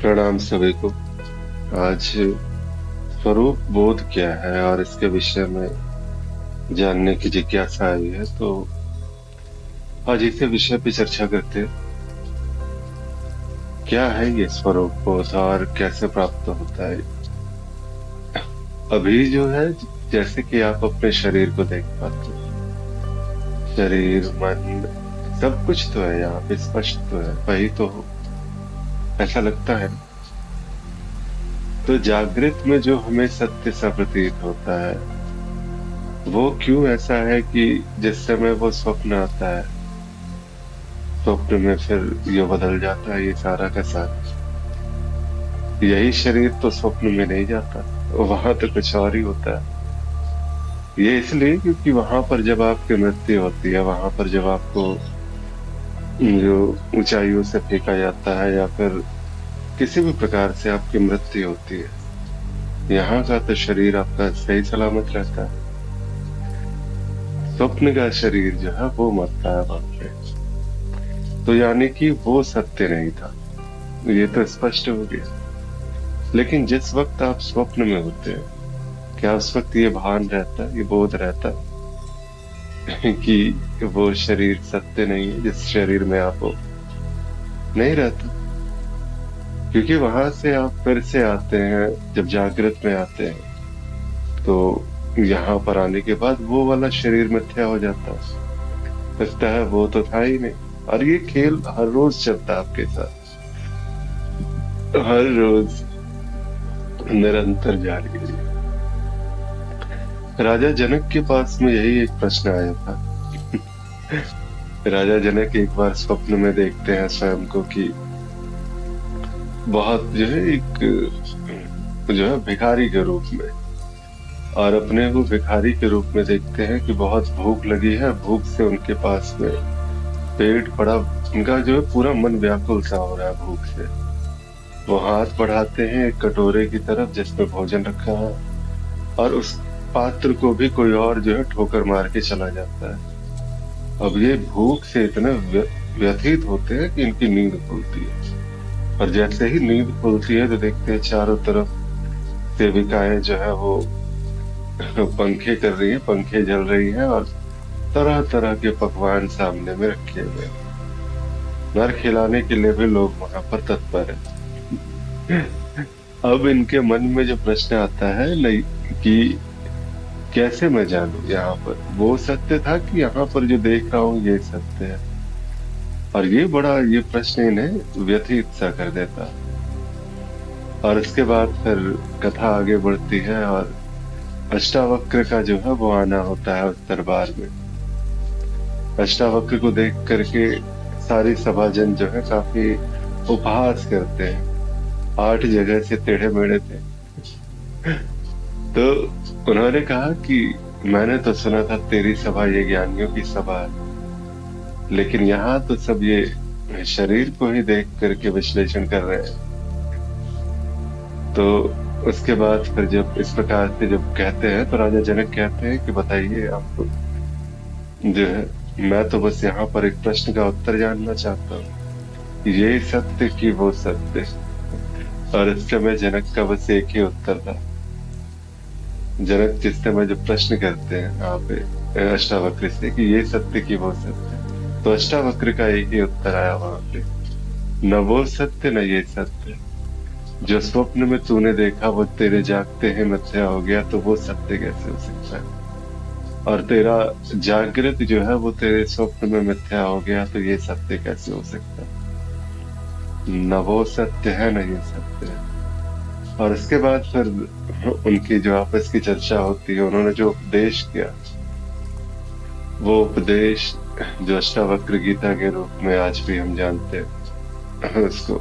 प्रणाम सभी को। आज स्वरूप बोध क्या है और इसके विषय में जानने की जिज्ञासा आई है, तो आज इसी विषय पे चर्चा करते हैं। क्या है ये स्वरूप बोध और कैसे प्राप्त होता है? अभी जो है, जैसे कि आप अपने शरीर को देख पाते हैं, शरीर मन सब कुछ तो है, यहाँ पे स्पष्ट तो है, वही तो हो, ऐसा लगता है। तो जागृत में जो हमें सत्य सा प्रतीत होता है, वो क्यों ऐसा है कि जिस समय वो स्वप्न आता है, स्वप्न में फिर ये बदल जाता है, ये सारा का सारा। यही शरीर तो स्वप्न में नहीं जाता, वहां तो कुछ और ही होता है। ये इसलिए क्योंकि वहां पर जब आपकी मृत्यु होती है, वहां पर जब आपको जो ऊंचाइयों से फेंका जाता है या फिर किसी भी प्रकार से आपकी मृत्यु होती है, यहाँ का तो शरीर आपका सही सलामत रहता है। स्वप्न का शरीर जो है वो मरता है वहां पे। तो यानी कि वो सत्य नहीं था, ये तो स्पष्ट हो गया। लेकिन जिस वक्त आप स्वप्न में होते हैं, क्या उस वक्त ये भान रहता है, ये बोध रहता है कि वो शरीर सत्य नहीं है जिस शरीर में आप हो? नहीं रहता, क्योंकि वहां से आप फिर से आते हैं, जब जागृत में आते हैं तो यहाँ पर आने के बाद वो वाला शरीर मिथ्या हो जाता है, लगता है वो तो था ही नहीं। और ये खेल हर रोज चलता है आपके साथ, हर रोज निरंतर जारी है। राजा जनक के पास में यही एक प्रश्न आया था। राजा जनक एक बार स्वप्न में देखते हैं स्वयं को कि बहुत जो है एक जो है भिखारी के रूप में, और अपने को भिखारी के रूप में देखते हैं कि बहुत भूख लगी है, भूख से उनके पास में पेट पड़ा, उनका जो है पूरा मन व्याकुल सा हो रहा है भूख से। वो हाथ बढ़ाते हैं एक कटोरे की तरफ जिसमें भोजन रखा है, और उस पात्र को भी कोई और जो है ठोकर मार के चला जाता है। अब ये भूख से इतने व्यथित होते हैं कि इनकी नींद खुलती है, और जैसे ही नींद खुलती है तो देखते हैं चारों तरफ सेविकाएं जो है वो पंखे कर रही है, पंखे जल रही है, और तरह तरह के पकवान सामने में रखे हुए हैं। नर खिलाने के लिए भी लोग वहां पर तत्पर है। अब इनके मन में जो प्रश्न आता है नहीं कि कैसे मैं जानूं यहाँ पर वो सत्य था कि यहाँ पर जो देख रहा हूँ ये सत्य है। और ये प्रश्न इन्हें व्यथित सा कर देता। और इसके बाद फिर कथा आगे बढ़ती है, और अष्टावक्र का जो है वो आना होता है उस दरबार में। अष्टावक्र को देख करके सारी सभाजन जो है काफी उपहास करते हैं। 8 जगह से टेढ़े मेढ़े थे। तो उन्होंने कहा कि मैंने तो सुना था तेरी सभा ये ज्ञानियों की सभा है, लेकिन यहाँ तो सब ये शरीर को ही देख करके विश्लेषण कर रहे हैं। तो उसके बाद फिर जब इस प्रकार से जब कहते हैं तो राजा जनक कहते हैं कि बताइए आप जो है, मैं तो बस यहाँ पर एक प्रश्न का उत्तर जानना चाहता हूँ, ये सत्य कि वो सत्य। और इस समय जनक का बस एक ही उत्तर था। जनक जिस समय जब प्रश्न करते हैं यहाँ पे अष्टावक्र से कि ये सत्य कि वो सत्य, तो अष्टावक्र का एक ही उत्तर आया वहां पे, न वो सत्य न ये सत्य। जो स्वप्न में तूने देखा वो तेरे जागते हैं मिथ्या हो गया, तो वो सत्य कैसे हो सकता है? और तेरा जागृत जो है वो तेरे स्वप्न में मिथ्या हो गया, तो ये सत्य कैसे हो सकता है? न वो सत्य है न ये सत्य है। और इसके बाद फिर उनकी जो आपस की चर्चा होती है, उन्होंने जो उपदेश किया, वो उपदेश जो अष्टावक्र गीता के रूप में आज भी हम जानते हैं, उसको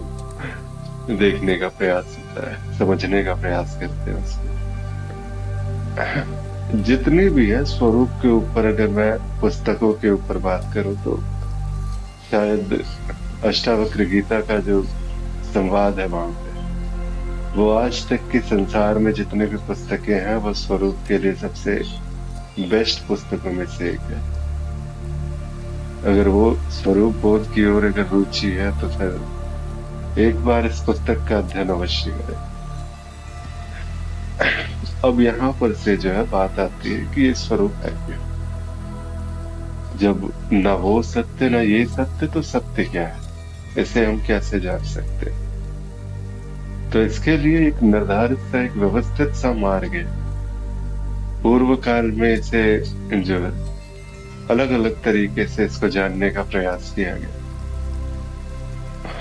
देखने का प्रयास होता है, समझने का प्रयास करते हैं उसको। जितनी भी है स्वरूप के ऊपर, अगर मैं पुस्तकों के ऊपर बात करूं तो शायद अष्टावक्र गीता का जो संवाद है वहां पे, वो आज तक के संसार में जितने भी पुस्तकें हैं वो स्वरूप के लिए सबसे बेस्ट पुस्तकों में से एक है। अगर वो स्वरूप बोध की ओर अगर रुचि है तो फिर एक बार इस पुस्तक का अध्ययन अवश्य करें। अब यहाँ पर से जो है बात आती है कि ये स्वरूप है क्या। जब न वो सत्य न ये सत्य, तो सत्य क्या है, इसे हम कैसे जान सकते हैं। तो इसके लिए एक निर्धारित सा, एक व्यवस्थित सा मार्ग है। पूर्व काल में इसे जो है अलग अलग तरीके से इसको जानने का प्रयास किया गया।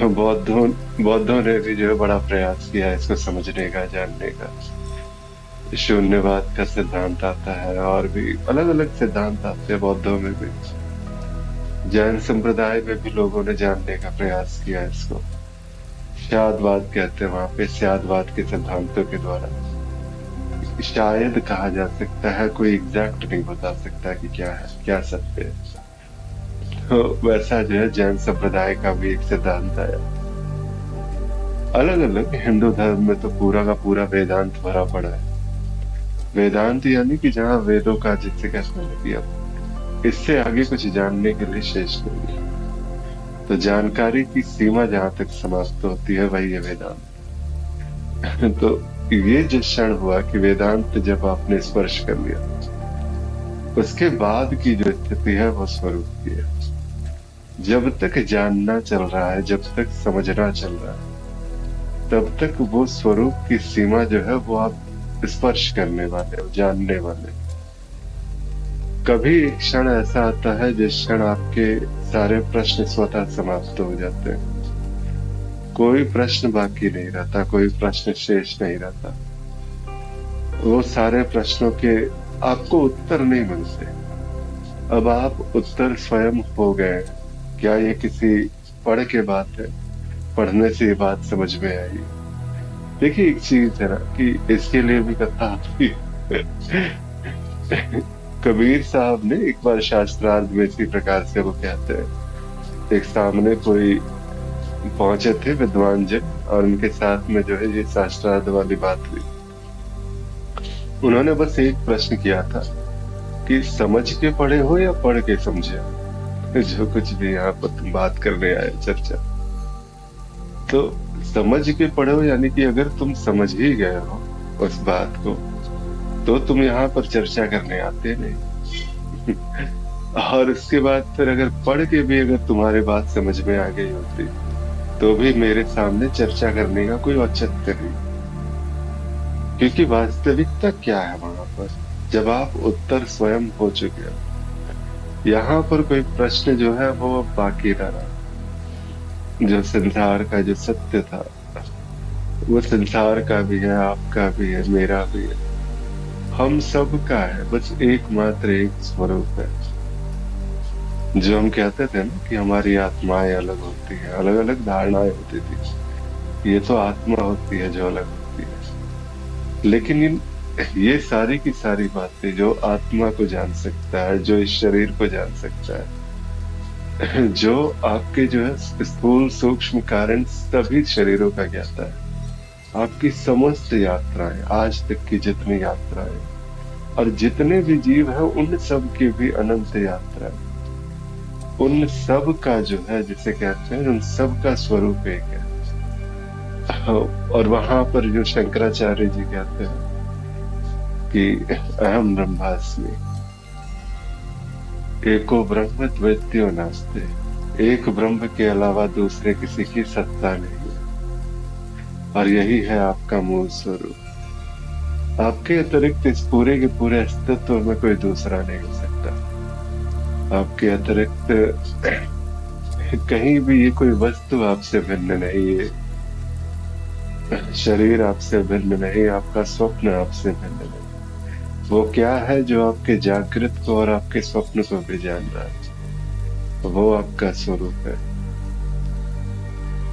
बौद्धों ने भी जो है बड़ा प्रयास किया है इसको समझने का, जानने का। शून्यवाद का सिद्धांत आता है, और भी अलग अलग सिद्धांत आते हैं बौद्धों में भी। जैन संप्रदाय में भी लोगों ने जानने का प्रयास किया है इसको। शादवाद कहते हैं वहां पे, शादवाद के सिद्धांतों के द्वारा शायद कहा जा सकता है, कोई एग्जैक्ट नहीं बता सकता कि क्या है, क्या सत्य है। तो वैसा जो है जैन संप्रदाय का भी एक सिद्धांत आया। अलग अलग हिंदू धर्म में तो पूरा का पूरा वेदांत भरा पड़ा है। वेदांत यानी कि जहाँ वेदों का, जिससे कहते हैं कि अब इससे आगे कुछ जानने के लिए शेष नहीं है। तो जानकारी की सीमा जहां तक समाप्त होती है वही है वेदांत। तो ये जो क्षण हुआ कि वेदांत जब आपने स्पर्श कर लिया, उसके बाद की जो स्थिति है वो स्वरूप की है। जब तक जानना चल रहा है, जब तक समझना चल रहा है, तब तक वो स्वरूप की सीमा जो है वो आप स्पर्श करने वाले हो, जानने वाले। कभी एक क्षण ऐसा आता है जिस क्षण आपके सारे प्रश्न स्वतः समाप्त हो जाते हैं। कोई प्रश्न बाकी नहीं रहता, कोई प्रश्न शेष नहीं रहता। वो सारे प्रश्नों के आपको उत्तर नहीं मिलते। अब आप उत्तर स्वयं हो गए। क्या ये किसी पढ़ के बात है, पढ़ने से ये बात समझ में आई? देखिए एक चीज है ना कि इसके लिए भी कथा आती है। कबीर साहब ने एक बार शास्त्रार्थ में इसी प्रकार से वो कहते हैं, एक सामने कोई पहुंचे थे विद्वान जन, और उनके साथ में जो है ये शास्त्रार्थ वाली बात हुई। उन्होंने बस एक प्रश्न किया था कि समझ के पढ़े हो या पढ़ के समझे? जो कुछ भी यहाँ पर तुम बात करने आए, चर्चा। तो समझ के पढ़े हो यानी कि अगर तुम समझ ही गए हो उस बात को, तो तुम यहाँ पर चर्चा करने आते नहीं। और उसके बाद फिर अगर पढ़ के भी अगर तुम्हारी बात समझ में आ गई होती, तो भी मेरे सामने चर्चा करने का कोई औचित्य नहीं। क्योंकि वास्तविकता क्या है वहां पर, जब आप उत्तर स्वयं हो चुके हो। यहाँ पर कोई प्रश्न जो है वो अब बाकी रहा। जो संसार का जो सत्य था, वो संसार का भी है, आपका भी है, मेरा भी है, हम सब का है। बस एकमात्र एक स्वरूप है। जो हम कहते थे ना कि हमारी आत्माएं अलग होती है, अलग अलग धारणाएं होती थी। ये तो आत्मा होती है जो अलग होती है। लेकिन ये सारी की सारी बातें जो आत्मा को जान सकता है, जो इस शरीर को जान सकता है, जो आपके जो है स्थूल सूक्ष्म कारण सभी शरीरों का ज्ञाता है, आपकी समस्त यात्राएं, आज तक की जितनी यात्राएं और जितने भी जीव हैं, उन सब की भी अनंत यात्राएं, उन सब का जो है जिसे कहते हैं, उन सब का स्वरूप एक है। और वहां पर जो शंकराचार्य जी कहते हैं कि अहम ब्रह्मास्मि, एको ब्रह्म द्वितीयो नास्ते, एक ब्रह्म के अलावा दूसरे किसी की सत्ता नहीं है। और यही है आपका मूल स्वरूप। आपके अतिरिक्त इस पूरे के पूरे अस्तित्व में कोई दूसरा नहीं हो सकता। आपके अतिरिक्त कहीं भी ये कोई वस्तु आपसे भिन्न नहीं है। शरीर आपसे भिन्न नहीं, आपका स्वप्न आपसे भिन्न नहीं। वो क्या है जो आपके जागृत को और आपके स्वप्न को भी जान रहा है, वो आपका स्वरूप है।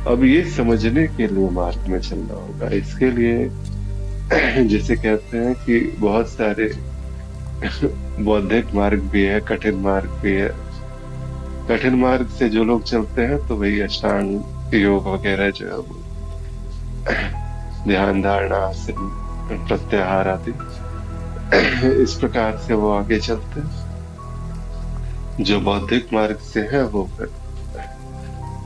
अब ये समझने के लिए मार्ग में चलना होगा। इसके लिए जिसे कहते हैं कि बहुत सारे बौद्धिक मार्ग भी है, कठिन मार्ग भी है। कठिन मार्ग से जो लोग चलते हैं तो वही अष्टांग योग वगैरह जो है वो ध्यान, धारणा, आसन, प्रत्याहार आदि, इस प्रकार से वो आगे चलते हैं। जो बौद्धिक मार्ग से है वो फिर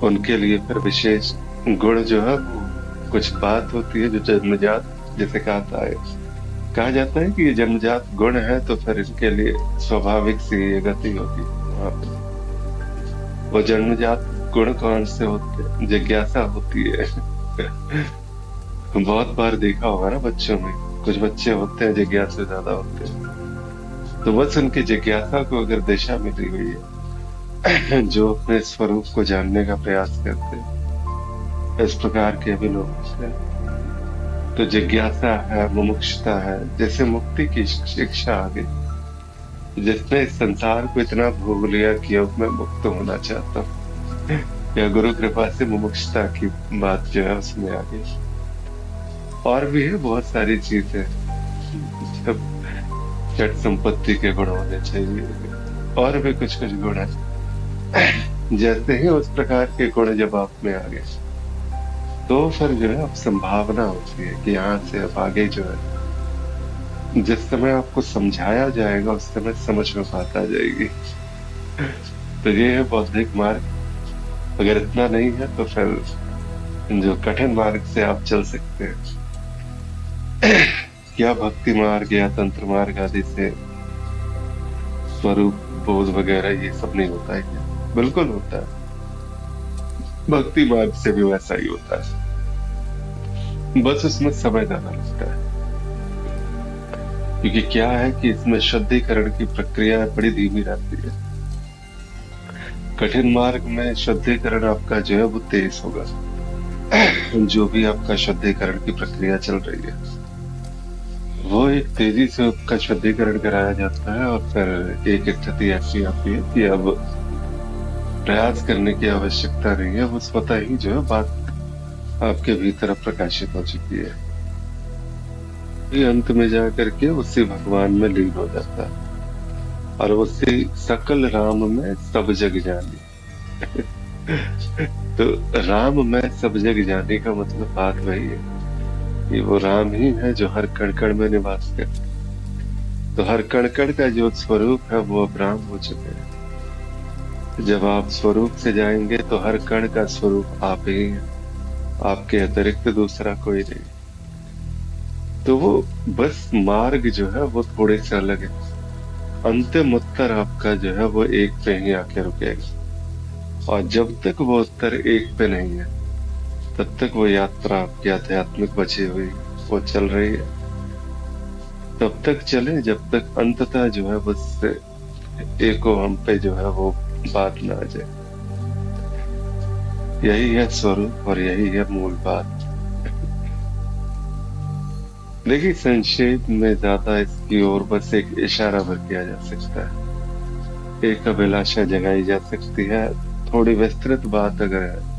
उनके लिए फिर विशेष गुण जो है वो कुछ बात होती है जो जन्मजात, जैसे कहा जाता है कि ये जन्मजात गुण है, तो फिर इसके लिए स्वाभाविक सी ये गति होगी वहां पे। वो जन्मजात गुण कौन से होते हैं? जिज्ञासा होती है। बहुत बार देखा होगा ना बच्चों में, कुछ बच्चे होते हैं जिज्ञासु ज्यादा होते हैं, तो बस उनकी जिज्ञासा को अगर दिशा मिली हुई है, जो अपने स्वरूप को जानने का प्रयास करते हैं, इस प्रकार के भी लोग होते हैं। तो जिज्ञासा है, मुमुक्षुता है, जैसे मुक्ति की शिक्षा आ गई, जिसने इस संसार को इतना भोग लिया कि अब मैं मुक्त होना चाहता हूँ, या गुरु कृपा से मुमुक्षुता की बात जो है उसमें आ गई। और भी है बहुत सारी चीजें, जब चट संपत्ति के गुण होने चाहिए, और भी कुछ कुछ गुण है। जैसे ही उस प्रकार के गुण जब आप में आ गए, तो फिर जो है अब संभावना होती है कि यहाँ से अब आगे जो है, जिस समय आपको समझाया जाएगा उस समय समझ में बात आ जाएगी। तो ये है बौद्धिक मार्ग। अगर इतना नहीं है तो फिर जो कठिन मार्ग से आप चल सकते हैं, क्या भक्ति मार्ग या तंत्र मार्ग आदि से स्वरूप बोध वगैरह ये सब नहीं होता है क्या? बिल्कुल होता है। भक्ति मार्ग से भी वैसा ही होता है, बस उसमें समय ज्यादा लगता है। क्योंकि क्या है कि इसमें शुद्धिकरण की प्रक्रिया बड़ी धीमी रहती है। कठिन मार्ग में शुद्धिकरण आपका जो है वो तेज होगा। जो भी आपका शुद्धिकरण की प्रक्रिया चल रही है, वो एक तेजी से उसका शुद्धिकरण कराया जाता है, और फिर एक स्थिति ऐसी आती है कि अब प्रयास करने की आवश्यकता नहीं है, वो स्वतः ही जो है बात आपके भीतर प्रकाशित हो चुकी है। ये अंत में जा करके उसी भगवान में लीन हो जाता है, और उसी सकल राम में सब जग जानी। तो राम में सब जग जाने का मतलब बात वही है कि वो राम ही है जो हर कण कण में निवास करते हैं। तो हर कण कण का जो स्वरूप है वो अब राम हो चुके हैं। जब आप स्वरूप से जाएंगे तो हर कण का स्वरूप आप ही हैं, आपके अतिरिक्त दूसरा कोई नहीं। तो वो बस मार्ग जो है वो थोड़े से अलग है। अंतिम उत्तर आपका जो है वो एक पे ही आके रुकेगा, और जब तक वो उत्तर एक पे नहीं है, तब तक वो यात्रा आपकी आध्यात्मिक बची हुई वो चल रही है। तब तक चले जब तक अंततः जो है बस एको हम पे जो है वो बात ना आ जाए। यही है स्वरूप और यही है मूल बात। देखिए, संक्षेप में ज्यादा इसकी ओर बस एक इशारा भर किया जा सकता है, एक अभिलाषा जगाई जा सकती है। थोड़ी विस्तृत बात अगर है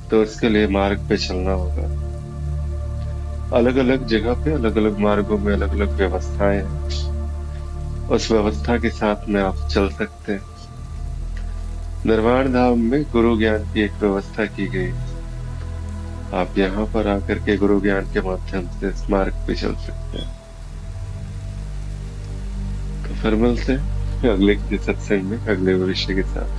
तो उसके लिए मार्ग पे चलना होगा। अलग अलग जगह पे अलग अलग मार्गों में अलग अलग व्यवस्थाएं हैं, उस व्यवस्था के साथ में आप चल सकते हैं। निर्वाण धाम में गुरु ज्ञान की एक व्यवस्था की गई, आप यहाँ पर आकर के गुरु ज्ञान के माध्यम से इस मार्ग पे चल सकते हैं। तो फिर मिलते हैं अगले सत्संग में अगले विषय के साथ।